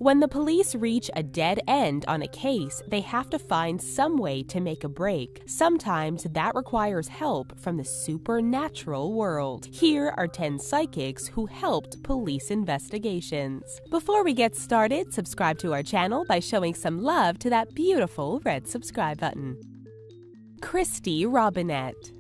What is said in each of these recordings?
When the police reach a dead end on a case, they have to find some way to make a break. Sometimes that requires help from the supernatural world. Here are 10 psychics who helped police investigations. Before we get started, subscribe to our channel by showing some love to that beautiful red subscribe button. Christy Robinette.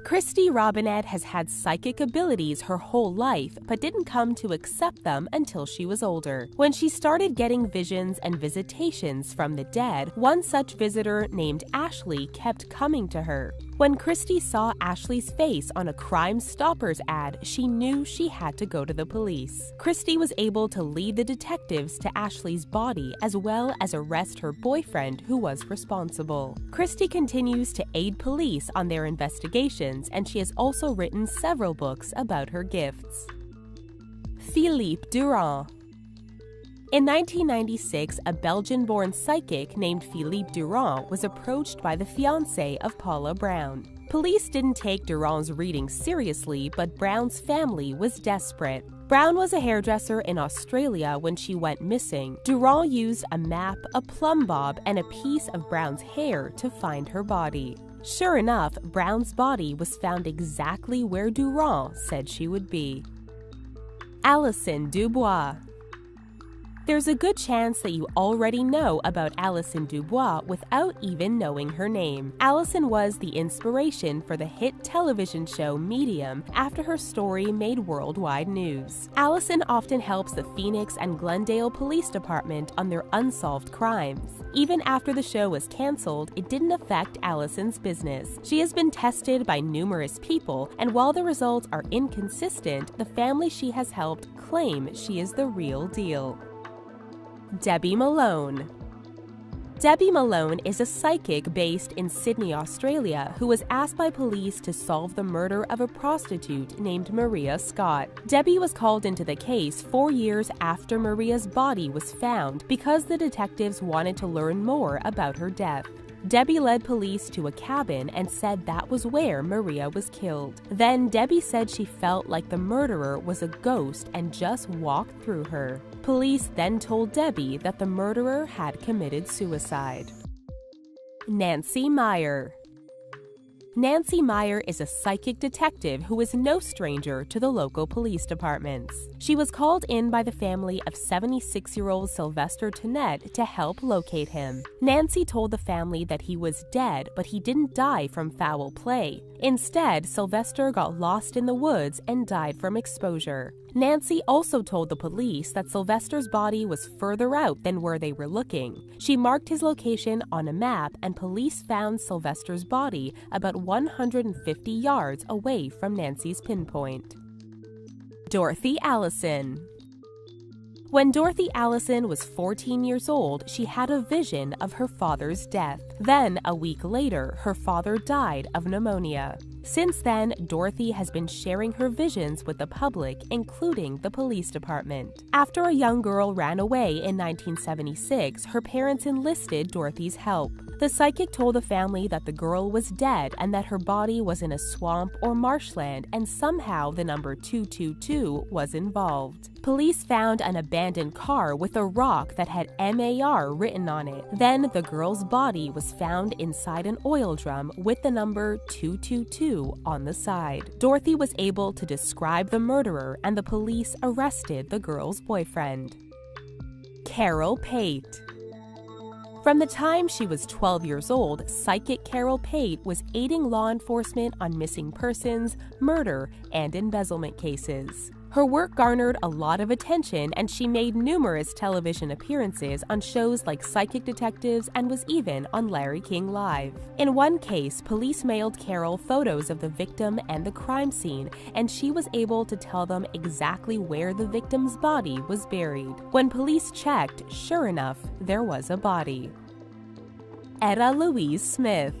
Christy Robinette has had psychic abilities her whole life, but didn't come to accept them until she was older. When she started getting visions and visitations from the dead, one such visitor named Ashley kept coming to her. When Christy saw Ashley's face on a Crime Stoppers ad, she knew she had to go to the police. Christy was able to lead the detectives to Ashley's body as well as arrest her boyfriend who was responsible. Christy continues to aid police on their investigations, and she has also written several books about her gifts. Philippe Durand. In 1996, a Belgian-born psychic named Philippe Durand was approached by the fiancé of Paula Brown. Police didn't take Durand's reading seriously, but Brown's family was desperate. Brown was a hairdresser in Australia when she went missing. Durand used a map, a plumb bob, and a piece of Brown's hair to find her body. Sure enough, Brown's body was found exactly where Durand said she would be. Alison Dubois. There's a good chance that you already know about Alison Dubois without even knowing her name. Alison was the inspiration for the hit television show Medium after her story made worldwide news. Alison often helps the Phoenix and Glendale Police Department on their unsolved crimes. Even after the show was canceled, it didn't affect Alison's business. She has been tested by numerous people, and while the results are inconsistent, the family she has helped claim she is the real deal. Debbie Malone. Debbie Malone is a psychic based in Sydney, Australia, who was asked by police to solve the murder of a prostitute named Maria Scott. Debbie was called into the case 4 years after Maria's body was found because the detectives wanted to learn more about her death. Debbie led police to a cabin and said that was where Maria was killed. Then Debbie said she felt like the murderer was a ghost and just walked through her. Police then told Debbie that the murderer had committed suicide. Nancy Meyer. Nancy Meyer is a psychic detective who is no stranger to the local police departments. She was called in by the family of 76-year-old Sylvester Tonette to help locate him. Nancy told the family that he was dead, but he didn't die from foul play. Instead, Sylvester got lost in the woods and died from exposure. Nancy also told the police that Sylvester's body was further out than where they were looking. She marked his location on a map, and police found Sylvester's body about 150 yards away from Nancy's pinpoint. Dorothy Allison. When Dorothy Allison was 14 years old, she had a vision of her father's death. Then, a week later, her father died of pneumonia. Since then, Dorothy has been sharing her visions with the public, including the police department. After a young girl ran away in 1976, her parents enlisted Dorothy's help. The psychic told the family that the girl was dead and that her body was in a swamp or marshland, and somehow the number 222 was involved. Police found an abandoned car with a rock that had MAR written on it. Then the girl's body was found inside an oil drum with the number 222 on the side. Dorothy was able to describe the murderer, and the police arrested the girl's boyfriend. Carol Pate. From the time she was 12 years old, psychic Carol Pate was aiding law enforcement on missing persons, murder, and embezzlement cases. Her work garnered a lot of attention, and she made numerous television appearances on shows like Psychic Detectives and was even on Larry King Live. In one case, police mailed Carol photos of the victim and the crime scene, and she was able to tell them exactly where the victim's body was buried. When police checked, sure enough, there was a body. Etta Louise Smith.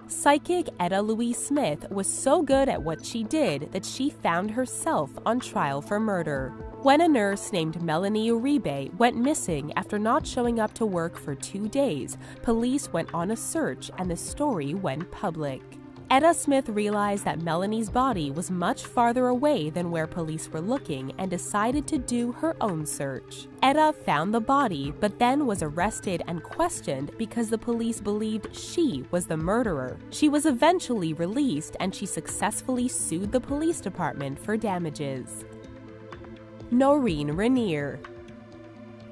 Psychic Etta Louise Smith was so good at what she did that she found herself on trial for murder. When a nurse named Melanie Uribe went missing after not showing up to work for 2 days, police went on a search and the story went public. Etta Smith realized that Melanie's body was much farther away than where police were looking and decided to do her own search. Etta found the body, but then was arrested and questioned because the police believed she was the murderer. She was eventually released and she successfully sued the police department for damages. Noreen Rainier.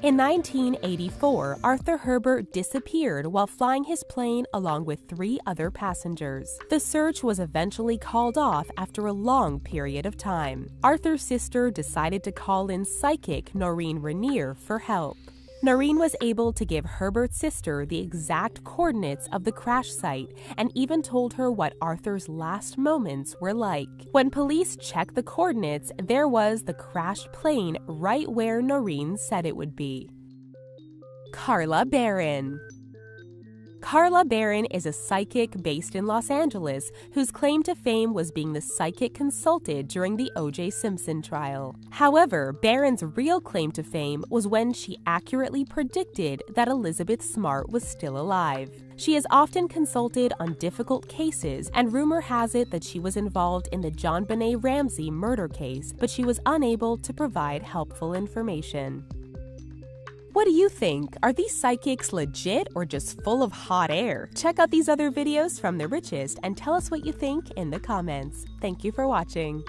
In 1984, Arthur Herbert disappeared while flying his plane along with 3 other passengers. The search was eventually called off after a long period of time. Arthur's sister decided to call in psychic Noreen Rainier for help. Noreen was able to give Herbert's sister the exact coordinates of the crash site and even told her what Arthur's last moments were like. When police checked the coordinates, there was the crashed plane right where Noreen said it would be. Carla Barron. Carla Barron is a psychic based in Los Angeles whose claim to fame was being the psychic consulted during the O.J. Simpson trial. However, Barron's real claim to fame was when she accurately predicted that Elizabeth Smart was still alive. She is often consulted on difficult cases, and rumor has it that she was involved in the John Benet Ramsey murder case, but she was unable to provide helpful information. What do you think? Are these psychics legit or just full of hot air? Check out these other videos from The Richest and tell us what you think in the comments. Thank you for watching.